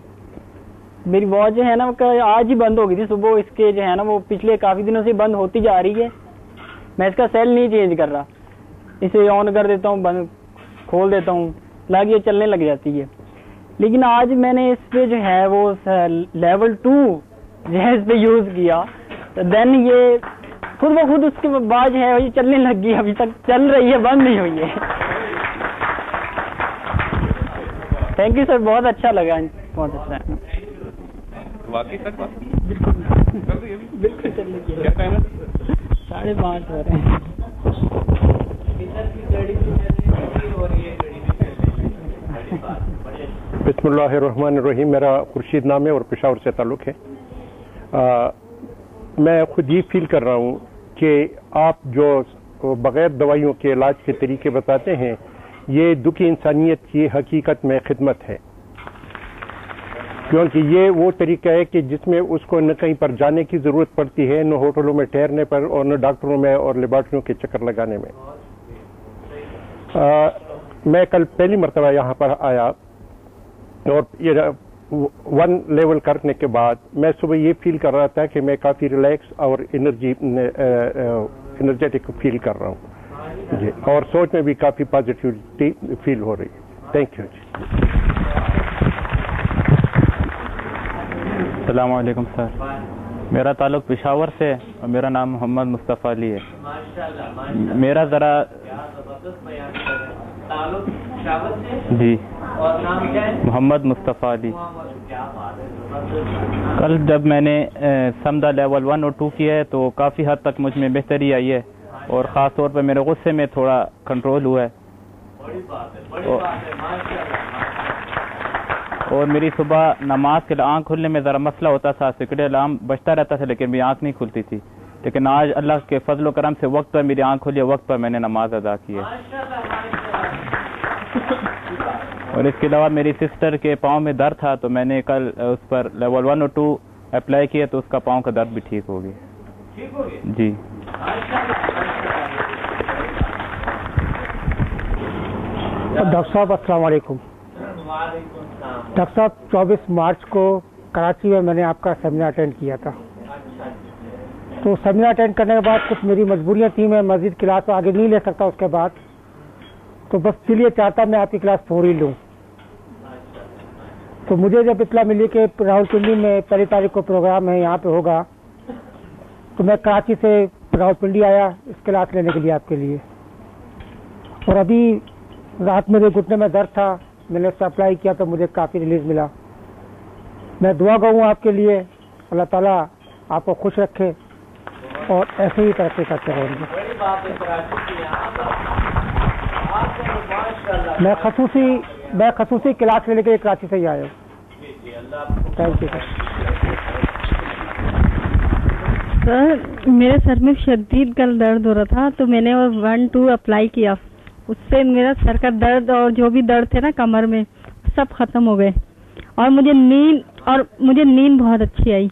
میری واچ جو ہے نا آج ہی بند ہو گئی تھی صبح. اس کے جو ہے نا وہ پچھلے کافی دنوں سے بند ہوتی جا رہی ہے. میں اس کا سیل نہیں چینج کر رہا, اسے آن کر دیتا ہوں, بند کھول دیتا ہوں, لگ یہ چلنے لگ جاتی ہے. لیکن آج میں نے اس پہ جو ہے وہ لیول 2 جو ہے اس پہ یوز کیا, دین یہ خود بخود اس کے بعد جو ہے یہ چلنے لگ گئی, ابھی تک چل رہی ہے, بند نہیں ہوئی ہے. تھینک یو سر, بہت اچھا لگا, بہت اچھا. واقعی سر بالکل چل رہی ہے, 5:30 ہو رہے ہیں. بسم اللہ الرحمن الرحیم. میرا خورشید نام ہے اور پشاور سے تعلق ہے. میں خود یہ فیل کر رہا ہوں کہ آپ جو بغیر دوائیوں کے علاج کے طریقے بتاتے ہیں, یہ دکھی انسانیت کی حقیقت میں خدمت ہے, کیونکہ یہ وہ طریقہ ہے کہ جس میں اس کو نہ کہیں پر جانے کی ضرورت پڑتی ہے, نہ ہوٹلوں میں ٹھہرنے پر, اور نہ ڈاکٹروں میں اور لیبارٹریوں کے چکر لگانے میں. میں کل پہلی مرتبہ یہاں پر آیا اور یہ 1 لیول کرنے کے بعد میں صبح یہ فیل کر رہا تھا کہ میں کافی ریلیکس اور انرجیٹک فیل کر رہا ہوں جی, اور سوچ میں بھی کافی پازیٹیوٹی فیل ہو رہی ہے. تھینک یو جی. السلام علیکم سر, میرا تعلق پشاور سے اور میرا نام محمد مصطفیٰ علی ہے. میرا ذرا جی محمد مصطفیٰ علی. کل جب میں نے سمدہ لیول 1 اور 2 کیا ہے تو کافی حد تک مجھ میں بہتری آئی ہے, اور خاص طور پہ میرے غصے میں تھوڑا کنٹرول ہوا ہے, اور میری صبح نماز کے آنکھ کھلنے میں ذرا مسئلہ ہوتا تھا, سکڑے الارم بجتا رہتا تھا لیکن میری آنکھ نہیں کھلتی تھی. لیکن آج اللہ کے فضل و کرم سے وقت پر میری آنکھ کھلی, وقت پر میں نے نماز ادا کی ہے. اور اس کے علاوہ میری سسٹر کے پاؤں میں درد تھا تو میں نے کل اس پر لیول 1 اور 2 اپلائی کیا تو اس کا پاؤں کا درد بھی ٹھیک ہو گیا جی. ڈاکٹر صاحب السلام علیکم. ڈاکٹر صاحب 24 مارچ کو کراچی میں نے آپ کا سیمینار اٹینڈ کیا تھا, تو سیمینار اٹینڈ کرنے کے بعد کچھ میری مجبوریاں تھیں, میں مزید کلاس آگے نہیں لے سکتا اس کے بعد, تو بس اس لیے چاہتا میں آپ کی کلاس 4 ہی لوں. تو مجھے جب اطلاع ملی کہ راول پنڈی میں 1 تاریخ کو پروگرام ہے یہاں پہ ہوگا, تو میں کراچی سے راول پنڈی آیا اس کلاس لینے کے لیے آپ کے لیے. اور ابھی رات میرے گھٹنے میں درد تھا, میں نے اس سے اپلائی کیا تو مجھے کافی ریلیز ملا. میں دعا گوں آپ کے لیے, اللہ تعالیٰ آپ کو خوش رکھے اور ایسے ہی ترقی کرتے رہیں گے. میں خصوصی کلاس لینے کے لیے کراچی سے ہی آیا ہوں. Thank you sir. میرے سر میں شدید کل درد ہو رہا تھا تو میں نے 1 2 اپلائی کیا, اس سے میرا سر کا درد اور جو بھی درد تھے نا کمر میں سب ختم ہو گئے, اور مجھے نیند بہت اچھی آئی.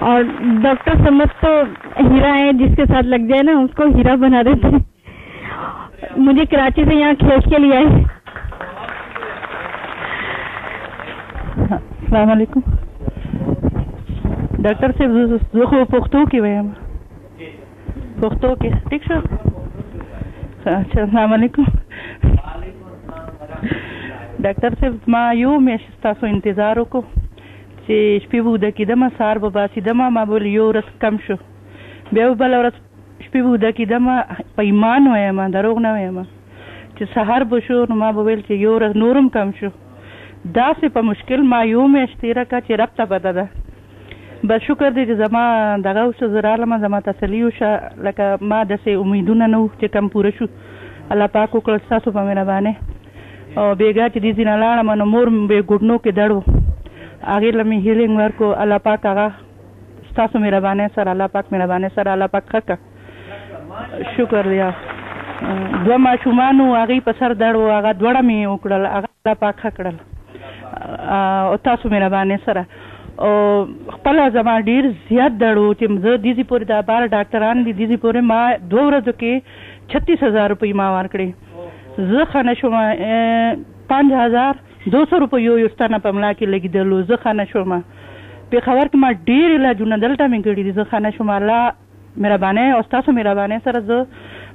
اور ڈاکٹر سمت تو ہیرا ہے, جس کے ساتھ لگ جائے نا اس کو ہیرا بنا دیتے. مجھے کراچی سے یہاں کھینچ کے لیے آئے. السلام علیکم. ڈاکٹر صاحب پختو کی وے پختو کے ٹھیک شو. اچھا السلام علیکم ډاکټر صاحب. ما یو میاشت ستاسو انتظار وکړو چې شپې به اوده کېدمه, سهار به پاڅېدمه, ما به یو ورځ کم شو, بیا به بله ورځ شپې به اوده کېدمه, په ایمان وایم دروغ نه وایم, چې سهار به شو نو ما به ویل چې یو ورځ نورم کم شو. داسې په مشکل ما یو میاشت تېره کړه چې رب ته پته ده. بس شکر دی چې زما دغه اوسه زه رالمه, زما تسلي وشه, لکه ما داسې امیدونه نه وو چې کم پوره شو. الله پاک وکړل ستاسو په مهربانۍ. او بېګا چې دې ځینه لاړم نو مور مې بې ګوډنو کې دړ و, هغې له مې هیلینګ ورکړو. الله پاک هغه ستاسو مهربانۍ سره, الله پاک مهربانۍ سره الله پاک ښه کړه. شکر دی. 2 ماشومان وو, هغې په سر دړ و, هغه دواړه مې وکړل, هغه الله پاک ښه کړل او تاسو مهربانۍ سره. او خپله زما ډېر زیات دړ و چې زه دیزي پورې دا 12 ډاکټران دي, دیزي پورې ما 2 ورځو کې 36,000 روپۍ ما ورکړې. زه ښه نه شوم, 5,200 روپۍ یو ستانه په ملا کې لګېدلو, زه ښه نه شوم. پېښور کې ما ډېر علاجونه دلته مې کړي دي, زه ښه نه شوم. الله مهربانۍ او ستاسو مهربانۍ سره زه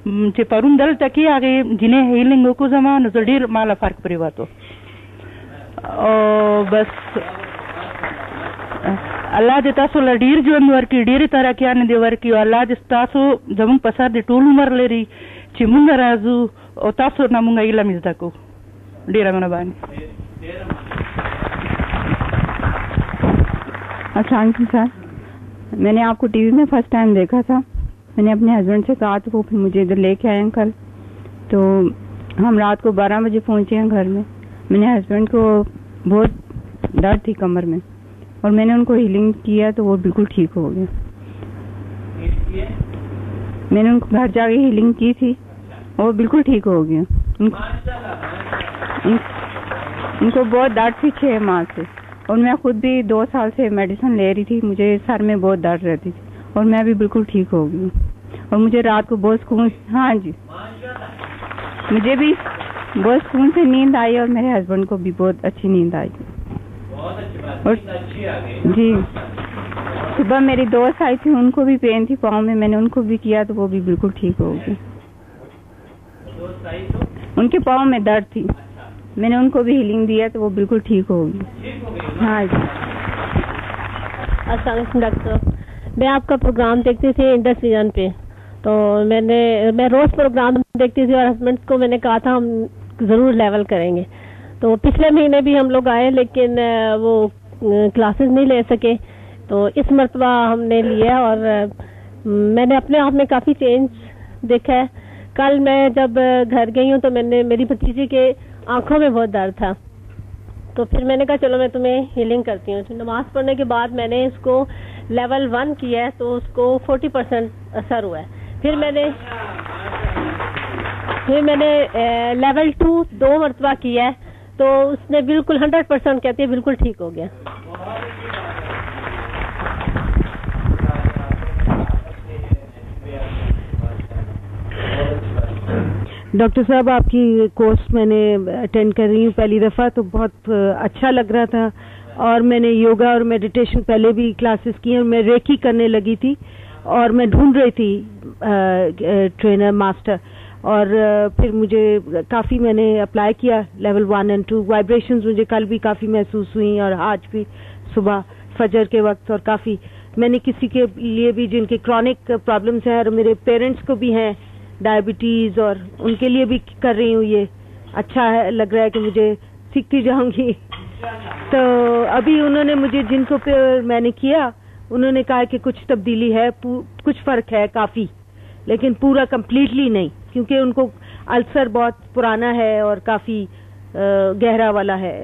چې پرون دلته کې هغې جنې هیلینګ وکړو زما نو زه ډېر ماله فرق پرې وتو او بس الله دې تاسو له ډېر ژوند ورکړي ډېرې ترقیانې دې ورکړي او الله دې تاسو زموږ په سر دې ټول عمر لري چې مونږ راځو او تاسو نه مونږ علم زده کړو. ډېره مهرباني. السلام علیکم سر. میں نے آپ کو ٹی وی میں فرسٹ ٹائم دیکھا تھا. میں نے اپنے ہسبینڈ سے کہا تو وہ پھر مجھے ادھر لے کے آئے ہیں کل. تو ہم رات کو 12 بجے پہنچے ہیں گھر میں. میں نے ہسبینڈ کو بہت درد تھی کمر میں اور میں نے ان کو ہیلنگ کیا تو وہ بالکل ٹھیک ہو گیا. میں نے ان کو گھر جا کے ہیلنگ کی تھی اور بالکل ٹھیک ہو گیا. ان کو بہت درد تھی 6 ماہ سے اور میں خود بھی 2 سال سے میڈیسن لے رہی تھی. مجھے سر میں بہت درد رہتی تھی اور میں بھی بالکل ٹھیک ہو گئی اور مجھے رات کو بہت سکون. ہاں جی مجھے بھی بہت سکون سے نیند آئی اور میرے ہسبینڈ کو بھی بہت اچھی نیند آئی. اور جی صبح میری دوست آئی تھی ان کو بھی پین تھی پاؤں میں. میں نے ان کو بھی کیا تو وہ بھی بالکل ٹھیک ہو گئی. ان کے پاؤں میں درد تھی میں نے ان کو بھی ہیلنگ دیا تو وہ بالکل ٹھیک ہو گئی. ہاں جی. السلام علیکم ڈاکٹر صاحب. میں آپ کا پروگرام دیکھتی تھی انڈس ویژن پہ تو میں روز پروگرام دیکھتی تھی اور ہسبینڈ کو میں نے کہا تھا ہم ضرور لیول کریں گے. تو پچھلے مہینے بھی ہم لوگ آئے لیکن وہ کلاسز نہیں لے سکے تو اس مرتبہ ہم نے لیا اور میں نے اپنے آپ میں کافی چینج دیکھا ہے. کل میں جب گھر گئی ہوں تو میں نے میری بھتیجی کے آنکھوں میں بہت درد تھا تو پھر میں نے کہا چلو میں تمہیں ہیلنگ کرتی ہوں. نماز پڑھنے کے بعد میں نے اس کو لیول 1 کیا ہے تو اس کو 40% اثر ہوا ہے. پھر میں نے لیول 2 2 مرتبہ کیا ہے تو اس نے بالکل 100% کہتی ہے بالکل ٹھیک ہو گیا. ڈاکٹر صاحب آپ کی کورس میں نے اٹینڈ کر رہی ہوں پہلی دفعہ تو بہت اچھا لگ رہا تھا اور میں نے یوگا اور میڈیٹیشن پہلے بھی کلاسز کی اور میں ریکی کرنے لگی تھی اور میں ڈھونڈ رہی تھی ٹرینر ماسٹر اور پھر مجھے کافی میں نے اپلائی کیا لیول 1 اور 2. وائبریشنز مجھے کل بھی کافی محسوس ہوئی اور آج بھی صبح فجر کے وقت. اور کافی میں نے کسی کے لیے بھی جن کے کرونک پرابلمس ہیں اور میرے پیرنٹس کو بھی ہیں ڈائبٹیز اور ان کے لیے بھی کر رہی ہوں. یہ اچھا ہے لگ رہا ہے کہ مجھے سیکھتی جاؤں گی. تو ابھی انہوں نے مجھے جن کو میں نے کیا انہوں نے کہا کہ کچھ تبدیلی ہے کچھ فرق ہے کافی لیکن پورا کمپلیٹلی نہیں کیونکہ ان کو السر بہت پرانا ہے اور کافی گہرا والا ہے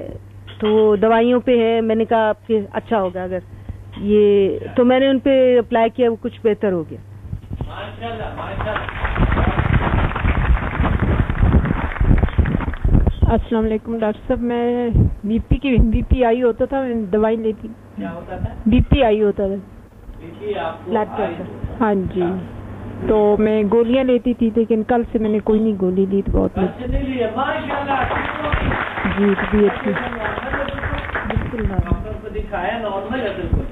تو دوائیوں پہ ہے. میں نے کہا کہ اچھا ہوگا اگر یہ تو میں نے ان پہ اپلائی کیا وہ کچھ بہتر ہو گیا. السلام علیکم ڈاکٹر صاحب. میں بی پی آئی ہوتا تھا میں دوائی لیتی. بی پی آئی ہوتا تھا بلڈ پریشر. ہاں جی تو میں گولیاں لیتی تھی لیکن کل سے میں نے کوئی نہیں گولی لی تو بہت جی طبیعت کی بالکل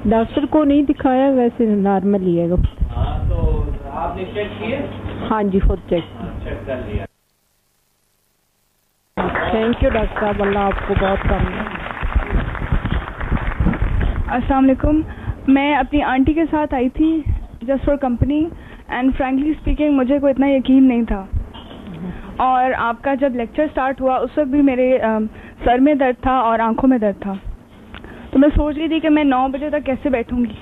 ڈاکٹر کو نہیں دکھایا ویسے نارمل ہی ہے. ہاں جی خود چیک کیا. تھینک یو ڈاکٹر صاحب. اللہ آپ کو بہت کام. السلام علیکم. میں اپنی آنٹی کے ساتھ آئی تھی just for company and frankly speaking مجھے کوئی اتنا یقین نہیں تھا اور آپ کا جب لیکچر اسٹارٹ ہوا اس وقت بھی میرے سر میں درد تھا اور آنکھوں میں درد تھا تو میں سوچ رہی تھی کہ میں 9 بجے تک کیسے بیٹھوں گی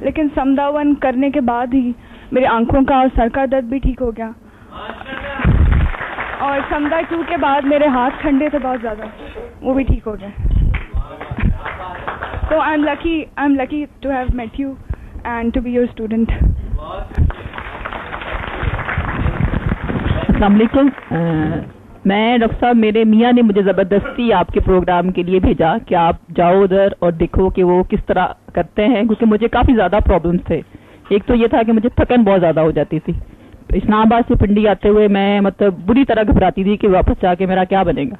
لیکن سمدھا 1 کرنے کے بعد ہی میرے آنکھوں کا اور سر کا درد بھی ٹھیک ہو گیا اور سمدھا 2 کے بعد میرے ہاتھ ٹھنڈے تھے بہت زیادہ وہ بھی ٹھیک ہو گئے. تو I am lucky to have met you and to be your student. السلام علیکم. میں ڈاکٹر صاحب میرے میاں نے مجھے زبردستی آپ کے پروگرام کے لیے بھیجا کہ آپ جاؤ ادھر اور دیکھو کہ وہ کس طرح کرتے ہیں کیونکہ مجھے کافی زیادہ پرابلمس تھے. ایک تو یہ تھا کہ مجھے تھکن بہت زیادہ ہو جاتی تھی. اسلام آباد سے پنڈی آتے ہوئے میں مطلب بری طرح گھبراتی تھی کہ واپس جا کے میرا کیا بنے گا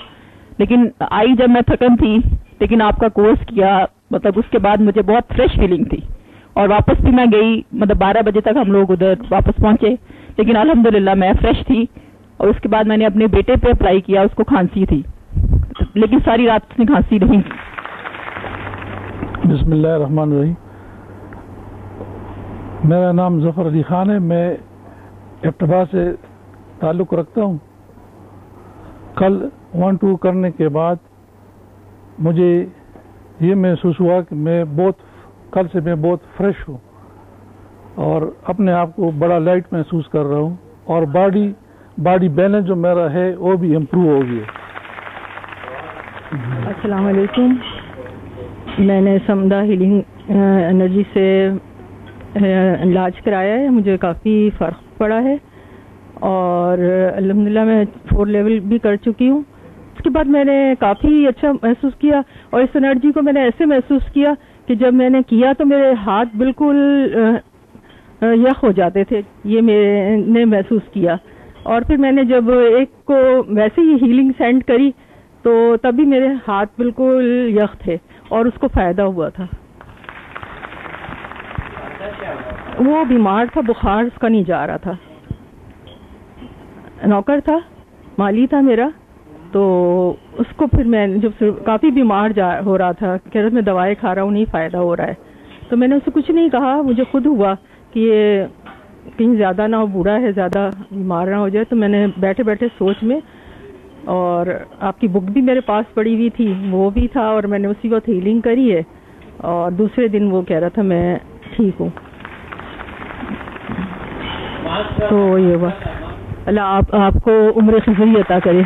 لیکن آئی جب میں تھکن تھی لیکن آپ کا کورس کیا مطلب اس کے بعد مجھے بہت فریش فیلنگ تھی اور واپس بھی میں گئی مطلب 12 بجے تک ہم لوگ ادھر واپس پہنچے لیکن الحمدللہ میں فریش تھی. اور اس کے بعد میں نے اپنے بیٹے پہ اپلائی کیا, اس کو کھانسی تھی لیکن ساری رات اس نے کھانسی نہیں. بسم اللہ الرحمن الرحیم. میرا نام ظفر علی خان ہے, میں ایبٹبا سے تعلق رکھتا ہوں. کل 1-2 کرنے کے بعد مجھے یہ محسوس ہوا کہ کل سے میں بہت فریش ہوں اور اپنے آپ کو بڑا لائٹ محسوس کر رہا ہوں, اور باڈی بیلنس جو میرا ہے وہ بھی امپروو ہو گیا. السلام علیکم. میں نے سمدہ ہیلنگ انرجی سے علاج کرایا ہے, مجھے کافی فرق پڑا ہے اور الحمدللہ میں 4 لیول بھی کر چکی ہوں. اس کے بعد میں نے کافی اچھا محسوس کیا, اور اس انرجی کو میں نے ایسے محسوس کیا کہ جب میں نے کیا تو میرے ہاتھ بالکل یخ ہو جاتے تھے, یہ میں نے محسوس کیا. اور پھر میں نے جب ایک کو ویسے ہی ہیلنگ سینڈ کری تو تبھی میرے ہاتھ بالکل یخ تھے اور اس کو فائدہ ہوا تھا. وہ بیمار تھا, بخار اس کا نہیں جا رہا تھا, نوکر تھا, مالی تھا میرا. تو اس کو پھر میں جب کافی بیمار ہو رہا تھا, کہہ رہا میں دوائیں کھا رہا ہوں نہیں فائدہ ہو رہا ہے, تو میں نے اسے کچھ نہیں کہا. مجھے خود ہوا کہ یہ کہیں زیادہ نہ ہو, بوڑھا ہے, زیادہ بیمار نہ ہو جائے. تو میں نے بیٹھے بیٹھے سوچ میں, اور آپ کی بک بھی میرے پاس پڑی ہوئی تھی, وہ بھی تھا, اور میں نے اسی وقت ہیلنگ کری ہے, اور دوسرے دن وہ کہہ رہا تھا میں ٹھیک ہوں. تو یہ ہوا. اللہ آپ کو عمر خضری عطا کرے.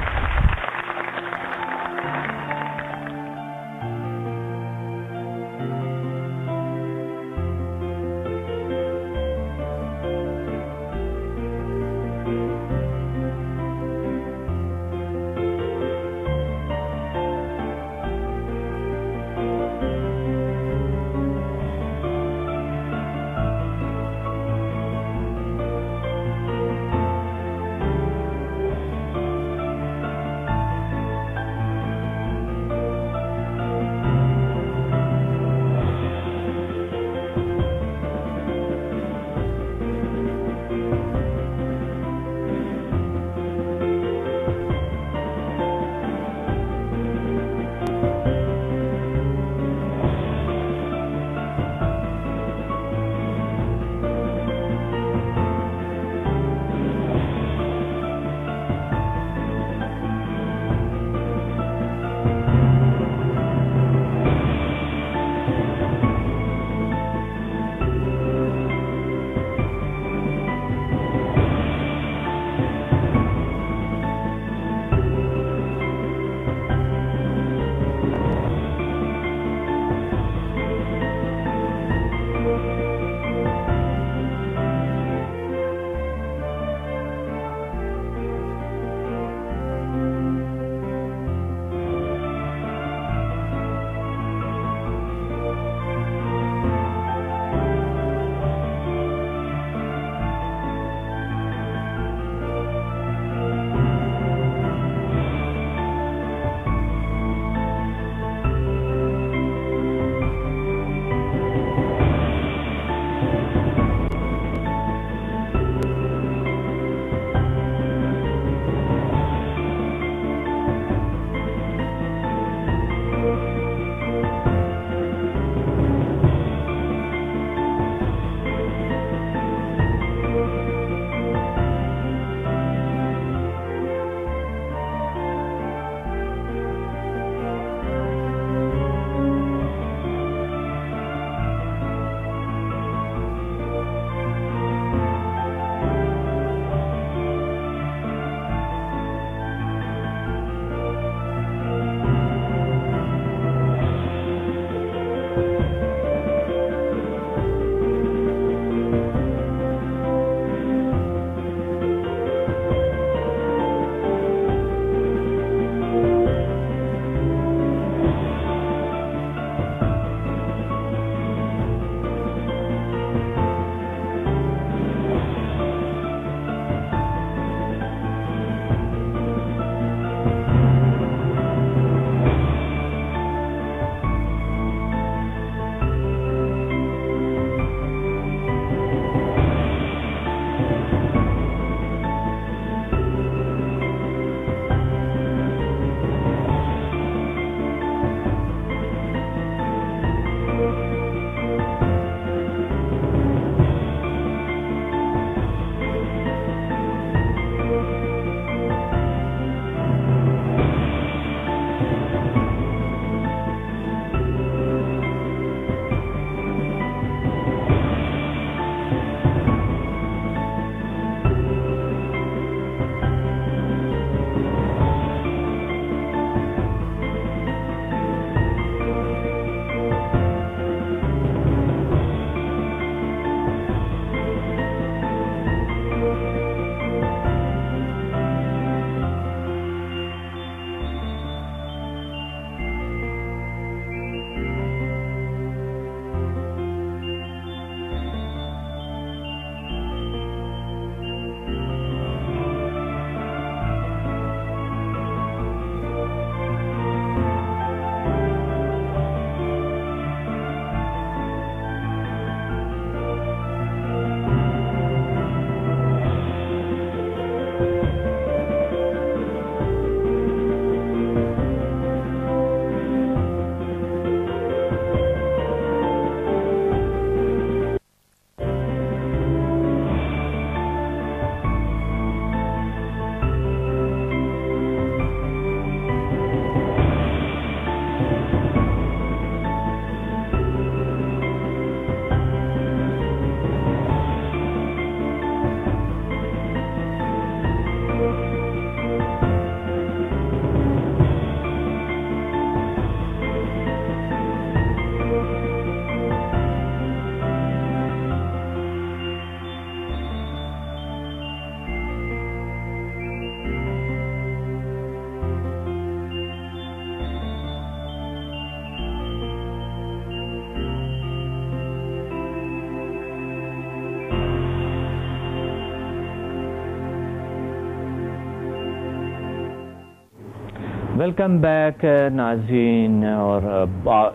ویلکم بیک ناظرین. اور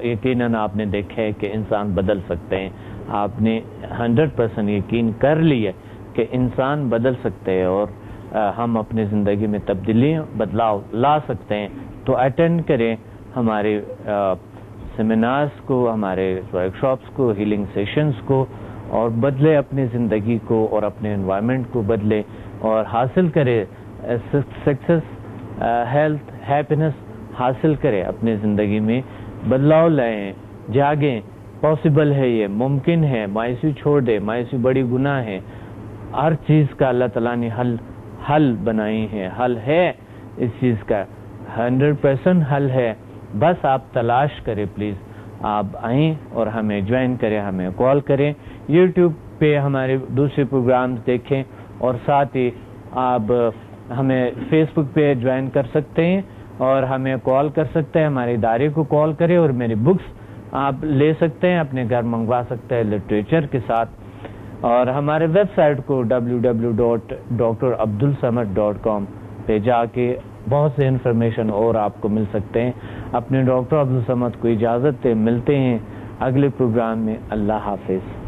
یقیناً آپ نے دیکھا ہے کہ انسان بدل سکتے ہیں. آپ نے 100% یقین کر لیا کہ انسان بدل سکتے ہیں اور ہم اپنی زندگی میں بدلاؤ لا سکتے ہیں. تو اٹینڈ کریں ہمارے سیمینارز کو, ہمارے ورکشاپس کو, ہیلنگ سیشنز کو, اور بدلے اپنی زندگی کو اور اپنے انوائرمنٹ کو بدلے اور حاصل کرے سکسیس, ہیلتھ, ہیپینس حاصل کرے اپنی زندگی میں. بدلاؤ لائیں, جاگیں. پاسبل ہے, یہ ممکن ہے. مایوسی چھوڑ دے, مایوسی بڑی گناہ ہے. ہر چیز کا اللہ تعالیٰ نے حل بنائی ہے, حل ہے اس چیز کا, 100% حل ہے. بس آپ تلاش کریں. پلیز آپ آئیں اور ہمیں جوائن کریں, ہمیں کال کریں. یوٹیوب پہ ہمارے دوسرے پروگرامز دیکھیں اور ساتھ ہی آپ ہمیں فیس بک پہ جوائن کر سکتے ہیں اور ہمیں کال کر سکتے ہیں. ہمارے ادارے کو کال کریں اور میری بکس آپ لے سکتے ہیں, اپنے گھر منگوا سکتے ہیں لٹریچر کے ساتھ. اور ہمارے ویب سائٹ کو www.drabdulsamad.com پہ جا کے بہت سے انفارمیشن اور آپ کو مل سکتے ہیں. اپنے ڈاکٹر عبدالصمد کو اجازت دیں, ملتے ہیں اگلے پروگرام میں. اللہ حافظ.